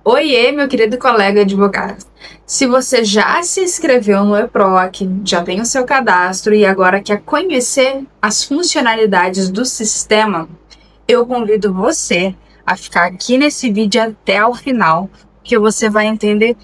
Oiê, meu querido colega advogado. Se você já se inscreveu no eProc, já tem o seu cadastro e agora quer conhecer as funcionalidades do sistema, eu convido você a ficar aqui nesse vídeo até o final, que você vai entender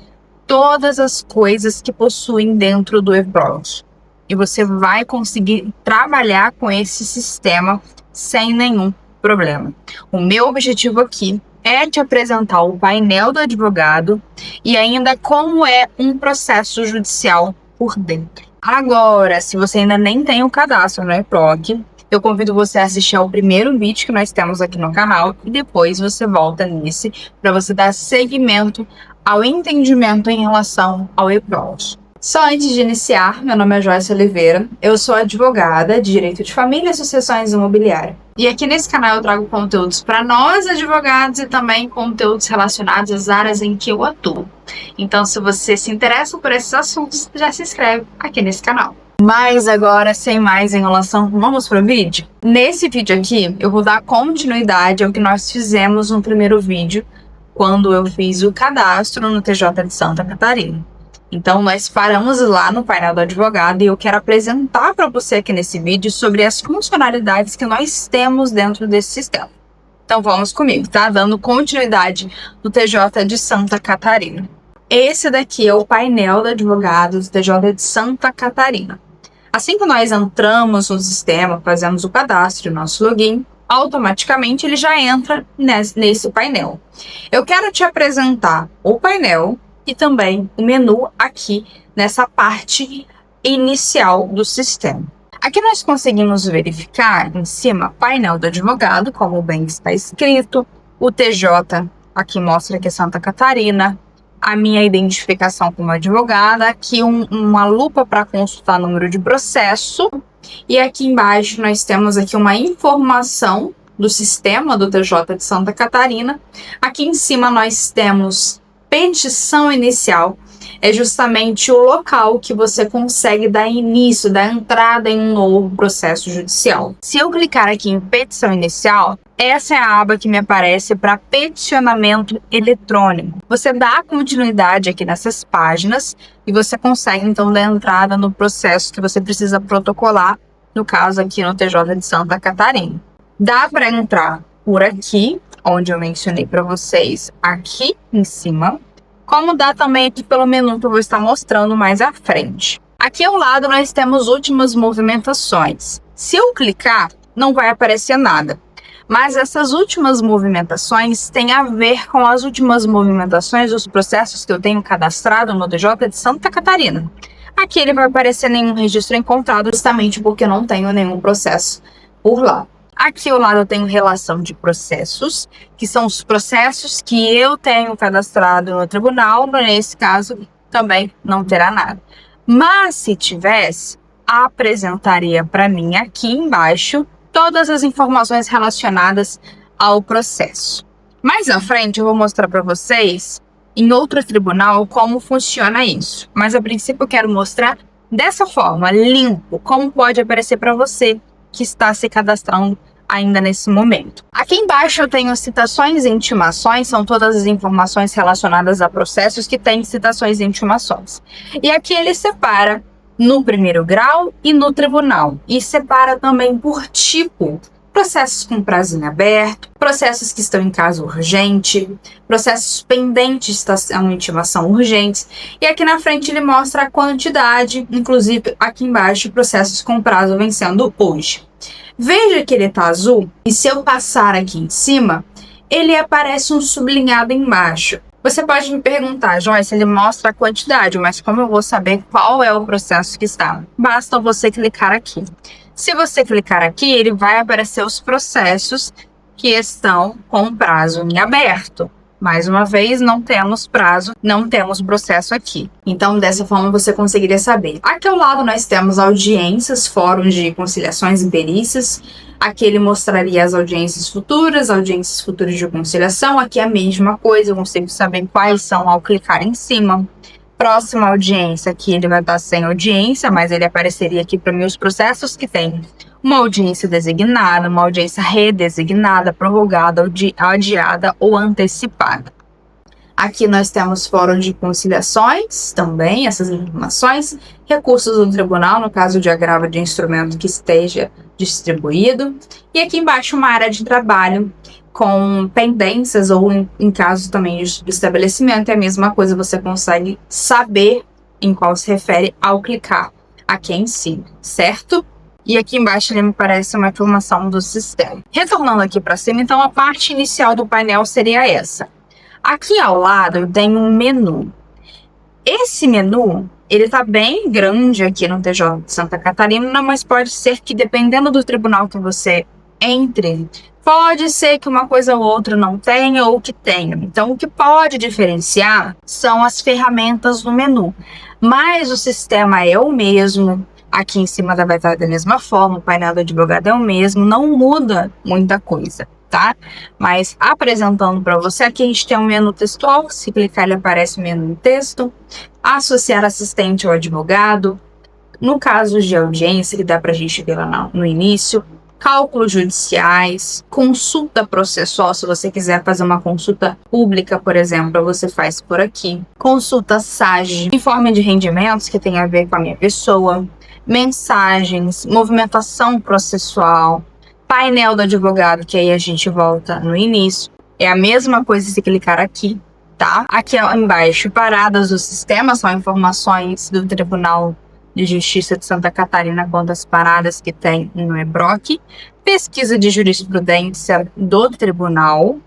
todas as coisas que possuem dentro do eProc. E você vai conseguir trabalhar com esse sistema sem nenhum problema. O meu objetivo aqui é te apresentar o painel do advogado e ainda como é um processo judicial por dentro. Agora, se você ainda nem tem o cadastro no eProc, eu convido você a assistir ao primeiro vídeo que nós temos aqui no canal e depois você volta nesse para você dar seguimento ao entendimento em relação ao eProc. Só antes de iniciar, meu nome é Joyce Oliveira, eu sou advogada de Direito de Família e Sucessões Imobiliárias. E aqui nesse canal eu trago conteúdos para nós advogados e também conteúdos relacionados às áreas em que eu atuo. Então, se você se interessa por esses assuntos, já se inscreve aqui nesse canal. Mas agora, sem mais enrolação, vamos para o vídeo? Nesse vídeo aqui, eu vou dar continuidade ao que nós fizemos no primeiro vídeo, quando eu fiz o cadastro no TJ de Santa Catarina. Então, nós paramos lá no painel do advogado e eu quero apresentar para você aqui nesse vídeo sobre as funcionalidades que nós temos dentro desse sistema. Então, vamos comigo, tá? Dando continuidade no TJ de Santa Catarina. Esse daqui é o painel do advogado do TJ de Santa Catarina. Assim que nós entramos no sistema, fazemos o cadastro, o nosso login, automaticamente ele já entra nesse painel. Eu quero te apresentar o painel e também o menu aqui nessa parte inicial do sistema. Aqui nós conseguimos verificar em cima painel do advogado, como bem está escrito, o TJ, aqui mostra que é Santa Catarina, a minha identificação como advogada, aqui uma lupa para consultar número de processo, e aqui embaixo nós temos aqui uma informação do sistema do TJ de Santa Catarina. Aqui em cima nós temos petição inicial, é justamente o local que você consegue dar início, dar entrada em um novo processo judicial. Se eu clicar aqui em petição inicial, essa é a aba que me aparece para peticionamento eletrônico. Você dá continuidade aqui nessas páginas e você consegue então dar entrada no processo que você precisa protocolar, no caso aqui no TJ de Santa Catarina. Dá para entrar por aqui, onde eu mencionei para vocês, aqui em cima, como dá também aqui pelo menu que eu vou estar mostrando mais à frente. Aqui ao lado nós temos últimas movimentações. Se eu clicar, não vai aparecer nada. Mas essas últimas movimentações têm a ver com as últimas movimentações dos processos que eu tenho cadastrado no TJ de Santa Catarina. Aqui ele vai aparecer nenhum registro encontrado, justamente porque eu não tenho nenhum processo por lá. Aqui ao lado eu tenho relação de processos, que são os processos que eu tenho cadastrado no tribunal. Nesse caso, também não terá nada. Mas se tivesse, apresentaria para mim aqui embaixo todas as informações relacionadas ao processo. Mais à frente eu vou mostrar para vocês, em outro tribunal, como funciona isso. Mas a princípio eu quero mostrar dessa forma, limpo, como pode aparecer para você que está se cadastrando ainda nesse momento. Aqui embaixo eu tenho citações e intimações, são todas as informações relacionadas a processos que têm citações e intimações. E aqui ele separa no primeiro grau e no tribunal. E separa também por tipo. Processos com prazo em aberto, processos que estão em caso urgente, processos pendentes de citação e intimação urgentes. E aqui na frente ele mostra a quantidade, inclusive aqui embaixo, processos com prazo vencendo hoje. Veja que ele está azul e se eu passar aqui em cima, ele aparece um sublinhado embaixo. Você pode me perguntar, Joyce, ele mostra a quantidade, mas como eu vou saber qual é o processo que está? Basta você clicar aqui. Se você clicar aqui, ele vai aparecer os processos que estão com prazo em aberto. Mais uma vez, não temos prazo, não temos processo aqui. Então, dessa forma, você conseguiria saber. Aqui ao lado, nós temos audiências, fóruns de conciliações e perícias. Aqui ele mostraria as audiências futuras de conciliação. Aqui é a mesma coisa, eu consigo saber quais são ao clicar em cima. Próxima audiência, aqui ele vai estar sem audiência, mas ele apareceria aqui para mim os processos que tem uma audiência designada, uma audiência redesignada, prorrogada, adiada ou antecipada. Aqui nós temos fórum de conciliações, também essas informações, recursos do tribunal, no caso de agravo de instrumento que esteja distribuído, e aqui embaixo uma área de trabalho com pendências ou em caso também de estabelecimento, é a mesma coisa, você consegue saber em qual se refere ao clicar aqui em cima, certo? E aqui embaixo ele me parece uma informação do sistema. Retornando aqui para cima, então a parte inicial do painel seria essa. Aqui ao lado tem um menu. Esse menu, ele tá bem grande aqui no TJ de Santa Catarina, mas pode ser que dependendo do tribunal que você entre, pode ser que uma coisa ou outra não tenha ou que tenha. Então, o que pode diferenciar são as ferramentas do menu. Mas o sistema é o mesmo. Aqui em cima vai estar da mesma forma, o painel do advogado é o mesmo, não muda muita coisa, tá? Mas apresentando para você, aqui a gente tem um menu textual, se clicar ele aparece o menu em texto, associar assistente ao advogado, no caso de audiência, que dá para a gente ver lá no início, cálculos judiciais, consulta processual, se você quiser fazer uma consulta pública, por exemplo, você faz por aqui, consulta SAGE, informe de rendimentos, que tem a ver com a minha pessoa, mensagens, movimentação processual, painel do advogado, que aí a gente volta no início. É a mesma coisa se clicar aqui, tá? Aqui embaixo, paradas do sistema, são informações do Tribunal de Justiça de Santa Catarina quanto às paradas que tem no EBROC. Pesquisa de jurisprudência do tribunal.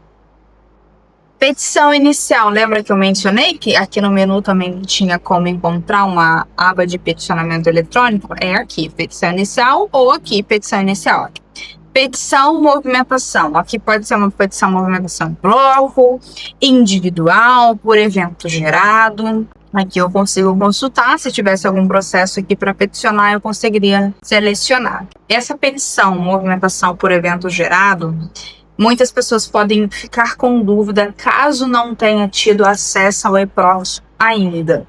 Petição inicial, lembra que eu mencionei que aqui no menu também tinha como encontrar uma aba de peticionamento eletrônico? É aqui, petição inicial ou aqui, petição inicial. Petição, movimentação. Aqui pode ser uma petição, movimentação bloco, individual, por evento gerado. Aqui eu consigo consultar, se tivesse algum processo aqui para peticionar, eu conseguiria selecionar. Essa petição, movimentação por evento gerado, muitas pessoas podem ficar com dúvida caso não tenha tido acesso ao EPROC ainda.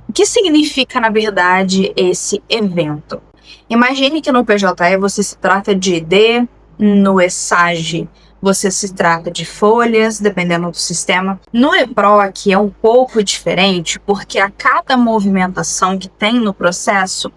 O que significa, na verdade, esse evento? Imagine que no PJE você se trata de ID, no ESAGE você se trata de folhas, dependendo do sistema. No EPROC é um pouco diferente, porque a cada movimentação que tem no processo,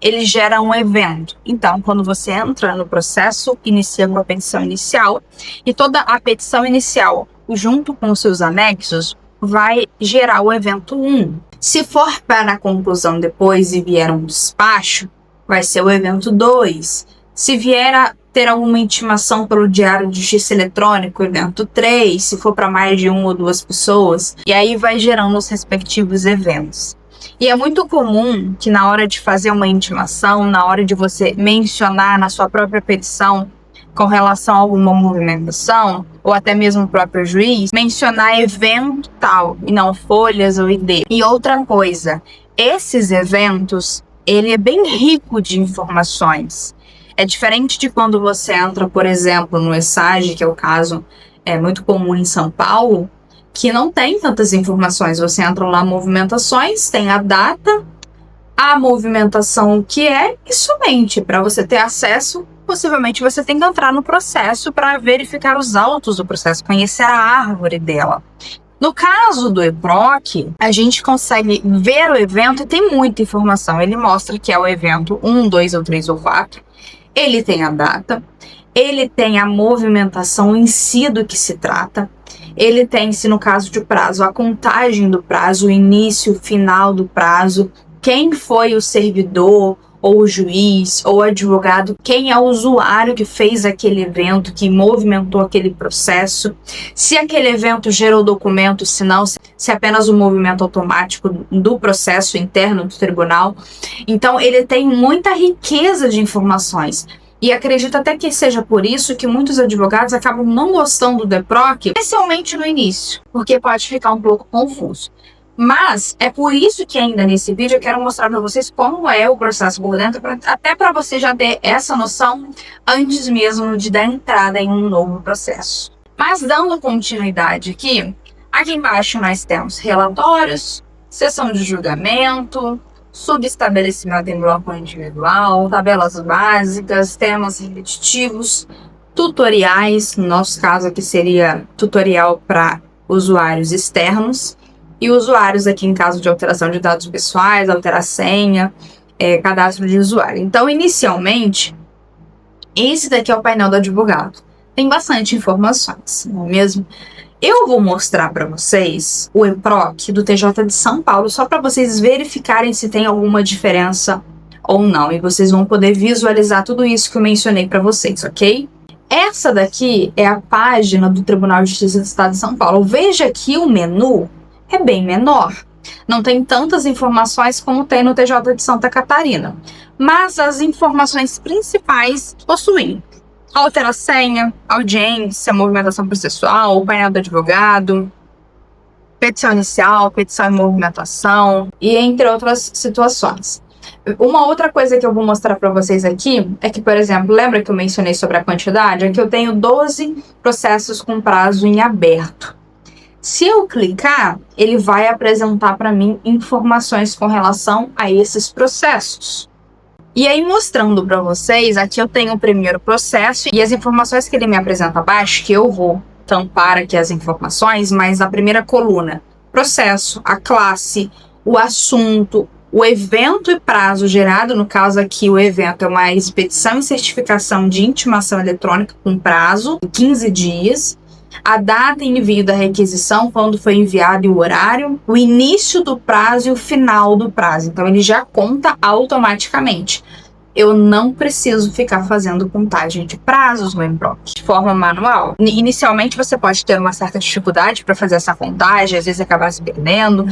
ele gera um evento. Então, quando você entra no processo, inicia com a petição inicial, e toda a petição inicial, junto com os seus anexos, vai gerar o evento 1. Se for para a conclusão depois e vier um despacho, vai ser o evento 2. Se vier a ter alguma intimação pelo Diário de Justiça Eletrônico, evento 3, se for para mais de 1 ou 2 pessoas, e aí vai gerando os respectivos eventos. E é muito comum que na hora de fazer uma intimação, na hora de você mencionar na sua própria petição com relação a alguma movimentação, ou até mesmo o próprio juiz, mencionar evento tal, e não folhas ou ID. E outra coisa, esses eventos, ele é bem rico de informações. É diferente de quando você entra, por exemplo, no ESAGE, que é o caso muito comum em São Paulo, que não tem tantas informações. Você entra lá, movimentações, tem a data, a movimentação que é e somente. Para você ter acesso, possivelmente você tem que entrar no processo para verificar os autos do processo, conhecer a árvore dela. No caso do EPROC, a gente consegue ver o evento e tem muita informação. Ele mostra que é o evento 1, 2 ou 3 ou 4. Ele tem a data, ele tem a movimentação em si do que se trata, ele tem, se no caso de prazo, a contagem do prazo, o início, o final do prazo, quem foi o servidor, ou o juiz, ou o advogado, quem é o usuário que fez aquele evento, que movimentou aquele processo, se aquele evento gerou documento, se não, se apenas o movimento automático do processo interno do tribunal. Então, ele tem muita riqueza de informações. E acredito até que seja por isso que muitos advogados acabam não gostando do EPROC, especialmente no início, porque pode ficar um pouco confuso. Mas é por isso que ainda nesse vídeo eu quero mostrar para vocês como é o processo por dentro, até para você já ter essa noção antes mesmo de dar entrada em um novo processo. Mas dando continuidade aqui embaixo nós temos relatórios, sessão de julgamento, subestabelecimento em bloco individual, tabelas básicas, temas repetitivos, tutoriais, no nosso caso aqui seria tutorial para usuários externos e usuários aqui em caso de alteração de dados pessoais, alterar senha, cadastro de usuário. Então, inicialmente, esse daqui é o painel do advogado. Tem bastante informações, não é mesmo? Eu vou mostrar para vocês o EPROC do TJ de São Paulo, só para vocês verificarem se tem alguma diferença ou não. E vocês vão poder visualizar tudo isso que eu mencionei para vocês, ok? Essa daqui é a página do Tribunal de Justiça do Estado de São Paulo. Veja que o menu é bem menor. Não tem tantas informações como tem no TJ de Santa Catarina. Mas as informações principais possuem altera senha, audiência, movimentação processual, painel do advogado, petição inicial, petição em movimentação e entre outras situações. Uma outra coisa que eu vou mostrar para vocês aqui é que, por exemplo, lembra que eu mencionei sobre a quantidade? Aqui eu tenho 12 processos com prazo em aberto. Se eu clicar, ele vai apresentar para mim informações com relação a esses processos. E aí, mostrando para vocês, aqui eu tenho o primeiro processo e as informações que ele me apresenta abaixo, que eu vou tampar aqui as informações, mas na primeira coluna, processo, a classe, o assunto, o evento e prazo gerado, no caso aqui o evento é uma expedição e certificação de intimação eletrônica com prazo de 15 dias, a data e envio da requisição, quando foi enviado e o horário, o início do prazo e o final do prazo. Então, ele já conta automaticamente. Eu não preciso ficar fazendo contagem de prazos no EPROC de forma manual. Inicialmente, você pode ter uma certa dificuldade para fazer essa contagem, às vezes acabar se perdendo.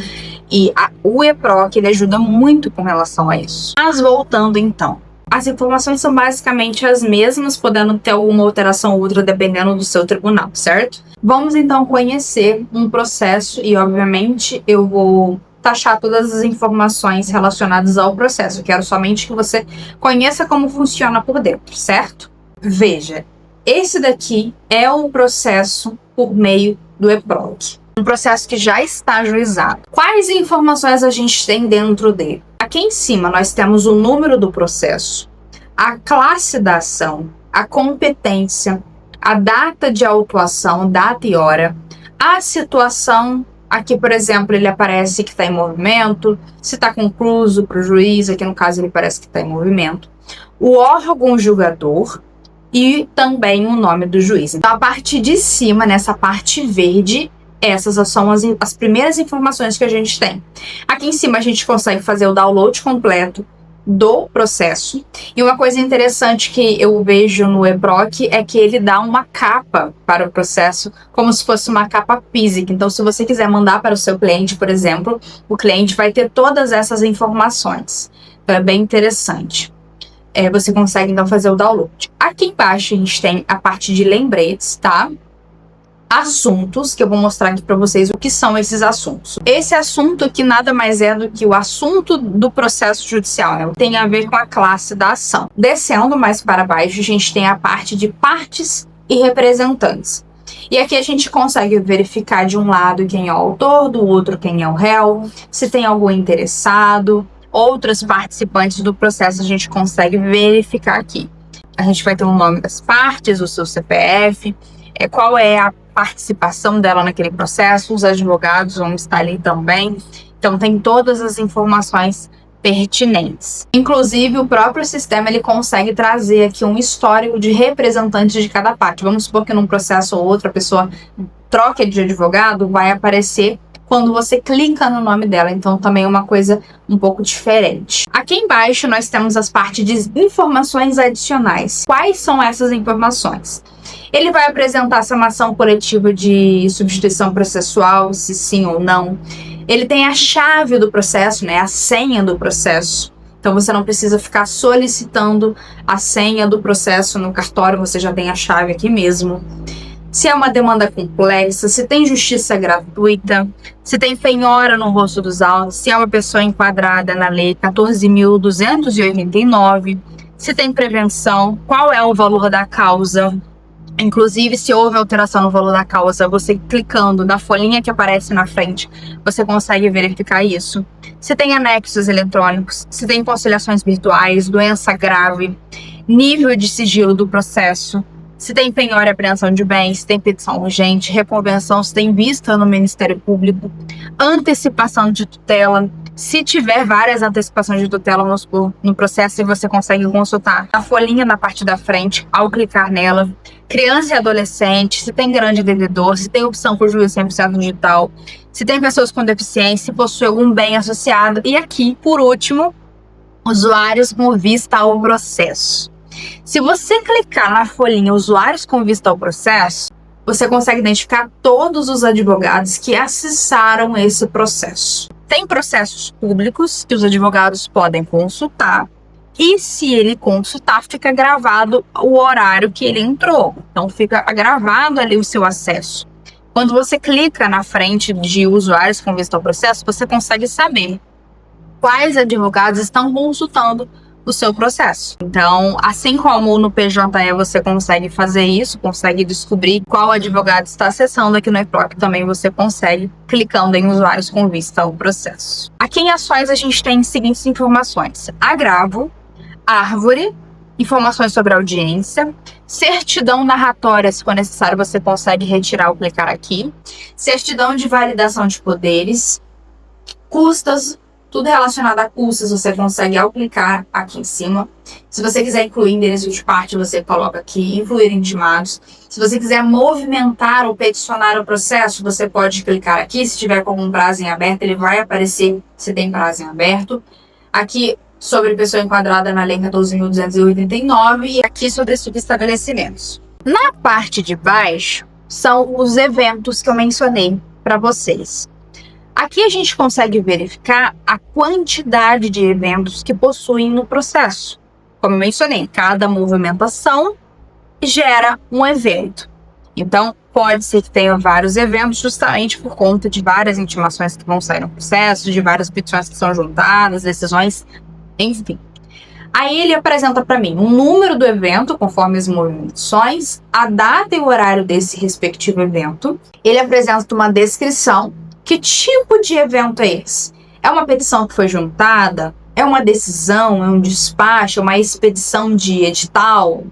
E o EPROC, ele ajuda muito com relação a isso. Mas voltando então. As informações são basicamente as mesmas, podendo ter alguma alteração ou outra dependendo do seu tribunal, certo? Vamos então conhecer um processo e, obviamente, eu vou taxar todas as informações relacionadas ao processo. Eu quero somente que você conheça como funciona por dentro, certo? Veja, esse daqui é um processo por meio do EPROC. Um processo que já está ajuizado. Quais informações a gente tem dentro dele? Aqui em cima nós temos o número do processo, a classe da ação, a competência, a data de autuação, data e hora, a situação. Aqui, por exemplo, ele aparece que está em movimento, se está concluso para o juiz, aqui no caso ele parece que está em movimento, o órgão julgador e também o nome do juiz. Então, a parte de cima, nessa parte verde, essas são as primeiras informações que a gente tem. Aqui em cima a gente consegue fazer o download completo do processo. E uma coisa interessante que eu vejo no EPROC é que ele dá uma capa para o processo, como se fosse uma capa física. Então, se você quiser mandar para o seu cliente, por exemplo, o cliente vai ter todas essas informações. Então, é bem interessante. Você consegue, então, fazer o download. Aqui embaixo a gente tem a parte de lembretes, tá? Assuntos, que eu vou mostrar aqui para vocês o que são esses assuntos. Esse assunto aqui nada mais é do que o assunto do processo judicial, né? Tem a ver com a classe da ação. Descendo mais para baixo, a gente tem a parte de partes e representantes. E aqui a gente consegue verificar de um lado quem é o autor, do outro quem é o réu, se tem algum interessado, outros participantes do processo a gente consegue verificar aqui. A gente vai ter o nome das partes, o seu CPF, qual é a participação dela naquele processo, os advogados vão estar ali também. Então, tem todas as informações pertinentes. Inclusive, o próprio sistema ele consegue trazer aqui um histórico de representantes de cada parte. Vamos supor que num processo ou outro a pessoa troque de advogado, vai aparecer quando você clica no nome dela. Então, também é uma coisa um pouco diferente. Aqui embaixo, nós temos as partes de informações adicionais. Quais são essas informações? Ele vai apresentar se é uma ação coletiva de substituição processual, se sim ou não. Ele tem a chave do processo, né, a senha do processo. Então, você não precisa ficar solicitando a senha do processo no cartório, você já tem a chave aqui mesmo. Se é uma demanda complexa, se tem justiça gratuita, se tem penhora no rosto dos autos, se é uma pessoa enquadrada na lei 14.289, se tem prevenção, qual é o valor da causa. Inclusive, se houve alteração no valor da causa, você clicando na folhinha que aparece na frente, você consegue verificar isso. Se tem anexos eletrônicos, se tem conciliações virtuais, doença grave, nível de sigilo do processo, se tem penhora e apreensão de bens, se tem petição urgente, reconvenção, se tem vista no Ministério Público, antecipação de tutela. Se tiver várias antecipações de tutela no processo, você consegue consultar a folhinha na parte da frente ao clicar nela. Criança e adolescente, se tem grande devedor, se tem opção por juízo 100% digital, se tem pessoas com deficiência, se possui algum bem associado. E aqui, por último, usuários com vista ao processo. Se você clicar na folhinha usuários com vista ao processo, você consegue identificar todos os advogados que acessaram esse processo. Tem processos públicos que os advogados podem consultar, e se ele consultar, fica gravado o horário que ele entrou. Então fica gravado ali o seu acesso. Quando você clica na frente de usuários com vista ao processo, você consegue saber quais advogados estão consultando o seu processo. Então, assim como no PJE você consegue fazer isso, consegue descobrir qual advogado está acessando, aqui no EPROC também você consegue clicando em usuários com vista ao processo. Aqui em ações a gente tem as seguintes informações: agravo, árvore, informações sobre audiência, certidão narratória, se for necessário você consegue retirar ou clicar aqui, certidão de validação de poderes, custas. Tudo relacionado a custas você consegue ao clicar aqui em cima. Se você quiser incluir endereço de parte, você coloca aqui, incluir intimados. Se você quiser movimentar ou peticionar o processo, você pode clicar aqui. Se tiver com um prazo em aberto, ele vai aparecer se tem prazo em aberto. Aqui sobre pessoa enquadrada na Lei 14.289 e aqui sobre subestabelecimentos. Na parte de baixo são os eventos que eu mencionei para vocês. Aqui a gente consegue verificar a quantidade de eventos que possuem no processo. Como eu mencionei, cada movimentação gera um evento. Então, pode ser que tenha vários eventos justamente por conta de várias intimações que vão sair no processo, de várias petições que são juntadas, decisões, enfim. Aí ele apresenta para mim um número do evento, conforme as movimentações, a data e o horário desse respectivo evento. Ele apresenta uma descrição. Que tipo de evento é esse? É uma petição que foi juntada? É uma decisão? É um despacho? É uma expedição de edital?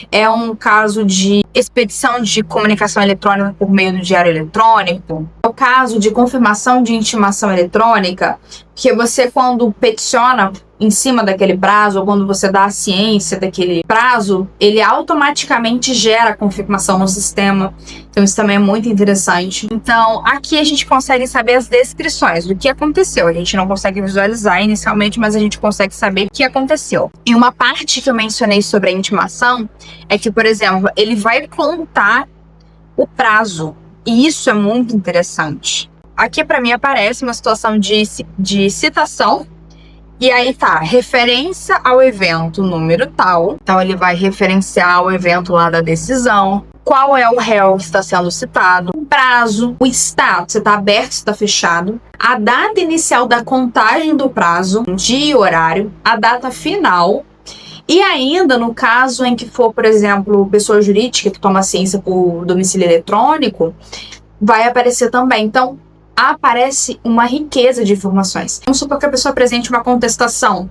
É um caso de expedição de comunicação eletrônica por meio do diário eletrônico? É o caso de confirmação de intimação eletrônica? Que você, quando peticiona em cima daquele prazo, ou quando você dá a ciência daquele prazo, ele automaticamente gera a confirmação no sistema. Então isso também é muito interessante. Então aqui a gente consegue saber as descrições do que aconteceu. A gente não consegue visualizar inicialmente, mas a gente consegue saber o que aconteceu. E uma parte que eu mencionei sobre a intimação é que, por exemplo, ele vai contar o prazo. E isso é muito interessante. Aqui para mim aparece uma situação de citação. E aí tá, referência ao evento número tal. Então ele vai referenciar o evento lá da decisão. Qual é o réu que está sendo citado. O prazo, o estado, se está aberto, se está fechado. A data inicial da contagem do prazo, dia e horário. A data final. E ainda no caso em que for, por exemplo, pessoa jurídica que toma ciência por domicílio eletrônico, vai aparecer também. Então, aparece uma riqueza de informações. Vamos supor que a pessoa apresente uma contestação.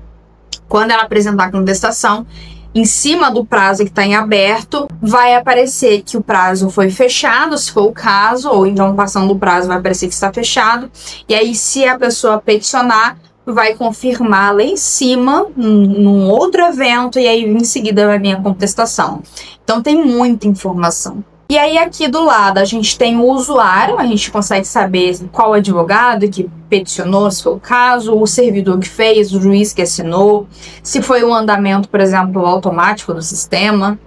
Quando ela apresentar a contestação, em cima do prazo que está em aberto, vai aparecer que o prazo foi fechado, se for o caso, ou então passando o prazo vai aparecer que está fechado. E aí, se a pessoa peticionar, vai confirmar lá em cima, num outro evento, e aí em seguida vai vir a contestação. Então tem muita informação. E aí aqui do lado a gente tem o usuário, a gente consegue saber qual advogado que peticionou, se foi o caso, o servidor que fez, o juiz que assinou, se foi um andamento, por exemplo, automático do sistema.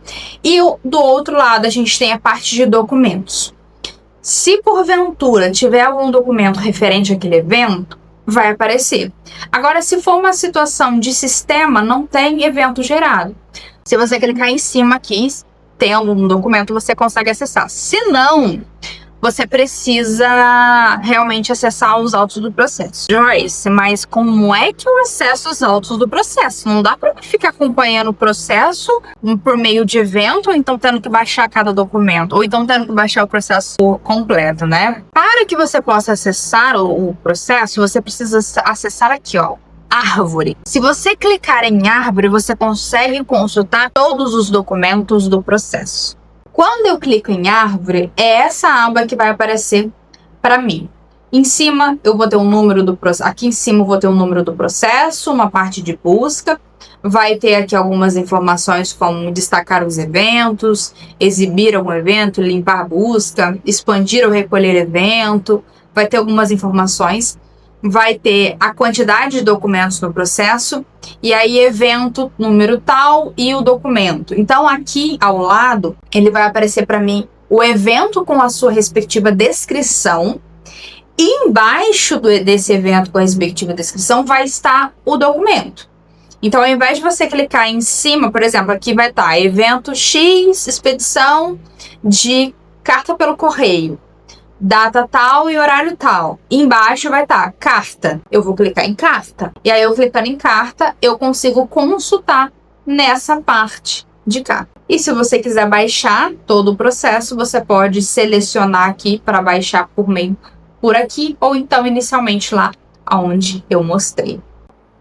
E do outro lado a gente tem a parte de documentos. Se porventura tiver algum documento referente àquele evento, vai aparecer. Agora, se for uma situação de sistema, não tem evento gerado. Se você clicar em cima aqui, tendo um documento, você consegue acessar. Se não, você precisa realmente acessar os autos do processo. Joyce, mas como é que eu acesso os autos do processo? Não dá para ficar acompanhando o processo por meio de evento, ou então tendo que baixar cada documento, ou então tendo que baixar o processo completo, né? Para que você possa acessar o processo, você precisa acessar aqui, ó, árvore. Se você clicar em árvore, você consegue consultar todos os documentos do processo. Quando eu clico em árvore, é essa aba que vai aparecer para mim. Em cima eu vou ter um número do processo, aqui em cima eu vou ter um número do processo, uma parte de busca, vai ter aqui algumas informações como destacar os eventos, exibir algum evento, limpar a busca, expandir ou recolher evento, vai ter algumas informações, vai ter a quantidade de documentos no processo e aí evento, número tal e o documento. Então aqui ao lado ele vai aparecer para mim o evento com a sua respectiva descrição. E embaixo desse evento com a respectiva descrição vai estar o documento. Então, ao invés de você clicar em cima, por exemplo, aqui vai estar evento X, expedição de carta pelo correio, data tal e horário tal. E embaixo vai estar carta. Eu vou clicar em carta. E aí, eu clicando em carta, eu consigo consultar nessa parte de cá. E se você quiser baixar todo o processo, você pode selecionar aqui para baixar por aqui, ou então inicialmente lá onde eu mostrei.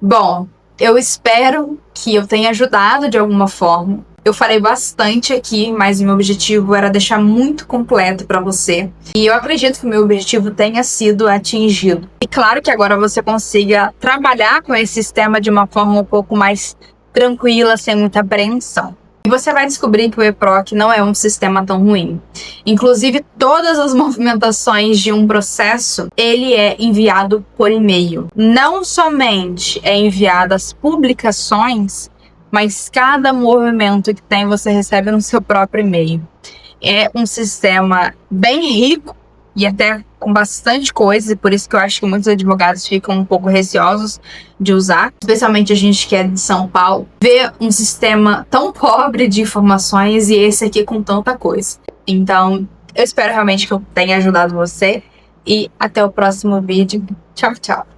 Bom, eu espero que eu tenha ajudado de alguma forma. Eu falei bastante aqui, mas o meu objetivo era deixar muito completo para você. E eu acredito que o meu objetivo tenha sido atingido. E claro que agora você consiga trabalhar com esse sistema de uma forma um pouco mais tranquila, sem muita apreensão. E você vai descobrir que o eProc não é um sistema tão ruim. Inclusive, todas as movimentações de um processo, ele é enviado por e-mail. Não somente é enviado as publicações, mas cada movimento que tem você recebe no seu próprio e-mail. É um sistema bem rico e até com bastante coisa, e por isso que eu acho que muitos advogados ficam um pouco receosos de usar, especialmente a gente que é de São Paulo, ver um sistema tão pobre de informações e esse aqui com tanta coisa. Então, eu espero realmente que eu tenha ajudado você e até o próximo vídeo. Tchau, tchau!